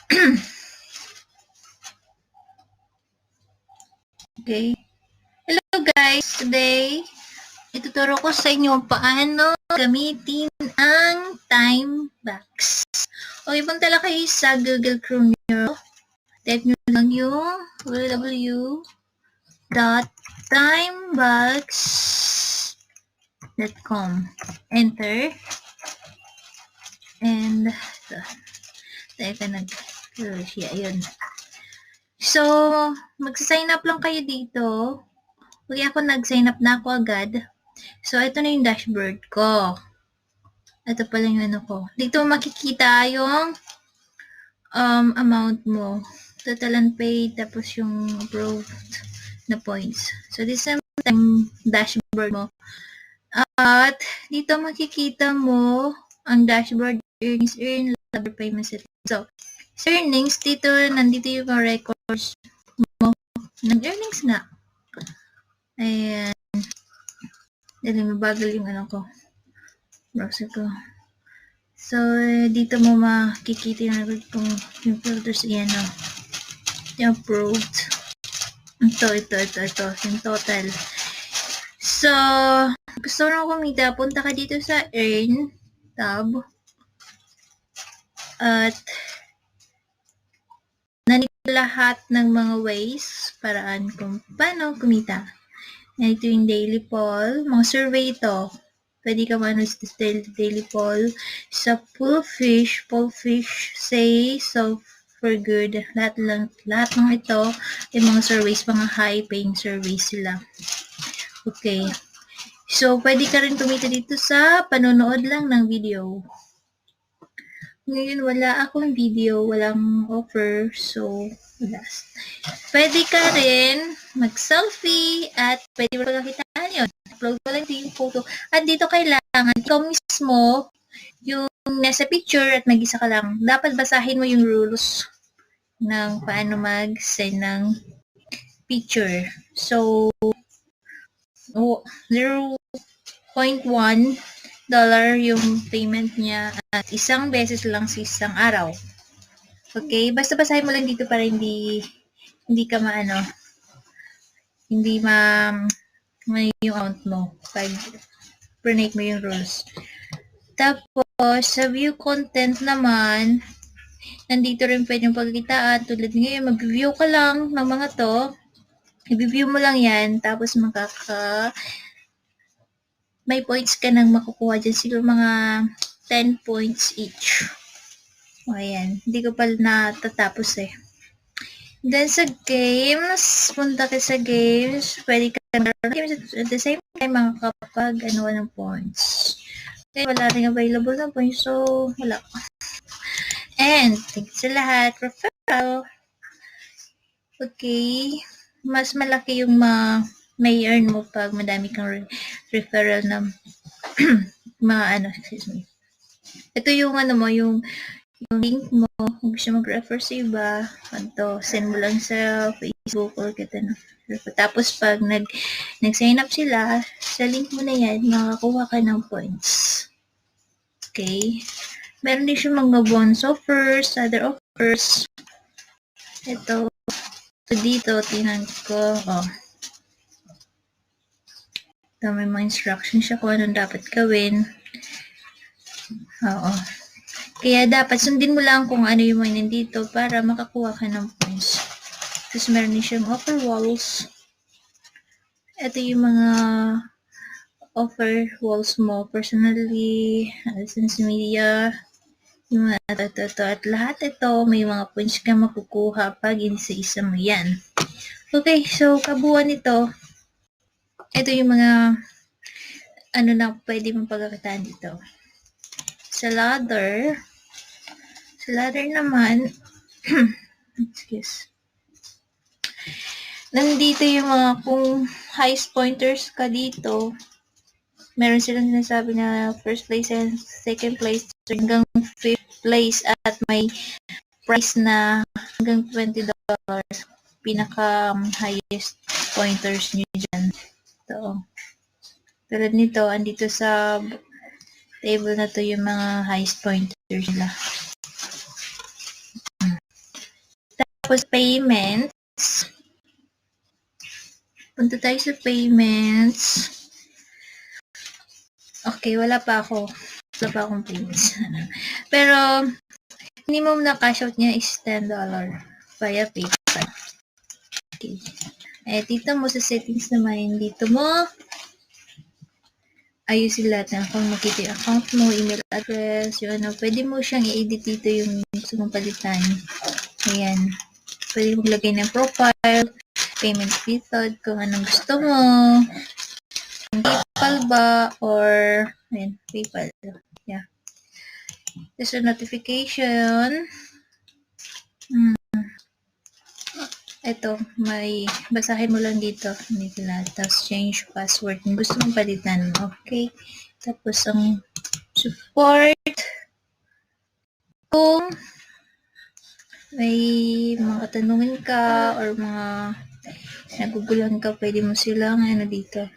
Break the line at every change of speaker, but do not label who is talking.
Okay. Hello guys! Today, ituturo ko sa inyo paano gamitin ang Timebox. Okay, punta lang kayo sa Google Chrome nyo. Type nyo lang yung www.timebox.com. Enter. And, type na ayun. So, magsa-sign up lang kayo dito. Okay, ako nag-sign up na ako agad. So, ito na yung dashboard ko. Ito pala yung ano ko. Dito makikita yung amount mo. Total unpaid, tapos yung approved na points. So, this is yung dashboard mo. At, dito makikita mo ang dashboard earnings, earn, labor payments. So, sa earnings, dito, nandito yung records mo ng earnings nga. Ayan. Dali, mabagal yung ano ko. Browser ko. So, dito mo makikita yung filters. Ayan o. Yung approved. Ito. Yung total. So, gusto mo kumita, punta ka dito sa Earn tab. At, nandito lahat ng mga ways, paraan kung paano kumita. Ito yung daily poll. Mga survey ito. Pwede ka mano sa daily poll. Sa Pollfish, say so for good. Lahat ng ito yung mga surveys, mga high-paying surveys sila. Okay. So, pwede ka rin kumita dito sa panonood lang ng video. Ngayon, wala akong video, walang offer, so, wala. Pwede ka rin mag-selfie at pwede mo pagkakitaan yun. Upload mo lang yung photo. At dito kailangan, ikaw mismo, yung nasa picture at mag-isa ka lang. Dapat basahin mo yung rules ng paano mag-send ng picture. So, 0.1 dollar yung payment niya at isang beses lang sa isang araw. Okay? Basta basahin mo lang dito para hindi ka hindi may yung account mo pag pronate mo yung rules. Tapos, sa view content naman, nandito rin pwedeng pagkitaan. Tulad ngayon, mag-view ka lang ng mga to. I-view mo lang yan. Tapos, may points ka nang makukuha dyan. Siguro mga 10 points each. O, ayan. Hindi ko pa natatapos eh. Then, sa games, punta ka sa games. Pwede ka games at the same time, makakapag ng points. Okay, wala rin available na points. So, wala. And, thank you sa lahat. Referral. Okay. Mas malaki yung may earn mo pag madami kang referral na excuse me. Ito yung yung link mo, kung gusto mag-refer sa iba, send mo lang sa Facebook or tapos pag nag-sign up sila, sa link mo na yan, makakuha ka ng points. Okay? Meron din siya mga bonus offers, other offers. Ito. Dito, tingnan ko. Ito, may mga instructions siya kung anong dapat gawin. Oo. Kaya dapat sundin mo lang kung ano yung mga nandito para makakuha ka ng points. Tapos meron din siyang offer walls. Ito yung mga offer walls mo. Personally, AdSense Media, yung mga ito. At lahat ito, may mga points ka makukuha pag isa-isa mo yan. Okay, so kabuuan nito. Ito yung mga na pwede mong pagkakitaan dito. Sa ladder naman, excuse. Nandito yung mga kung highest pointers ka dito, meron silang sinasabi na first place and second place hanggang fifth place at may price na hanggang $20. Pinaka highest pointers nyo dyan. Ito. Tulad nito, andito sa table na to yung mga highest pointers nila. Tapos payments. Punta tayo sa payments. Okay, wala pa akong payments. Pero, minimum na cash out niya is $10 via PayPal. Okay. Dito mo sa settings naman, dito mo ayusin lahat ng account. Makita yung account mo, email address, yung pwede mo siyang i-edit dito yung gusto mong palitan. Ayan. Pwede mo maglagay ng profile, payment method, kung anong gusto mo. PayPal ba, or, ayan, PayPal. Yeah. There's a notification. Ito, basahin mo lang dito. Tapos change password. Kung gusto mong palitan. Okay. Tapos ang support. Kung may mga katanungan ka or mga naguguluhan ka, pwede mo silang dito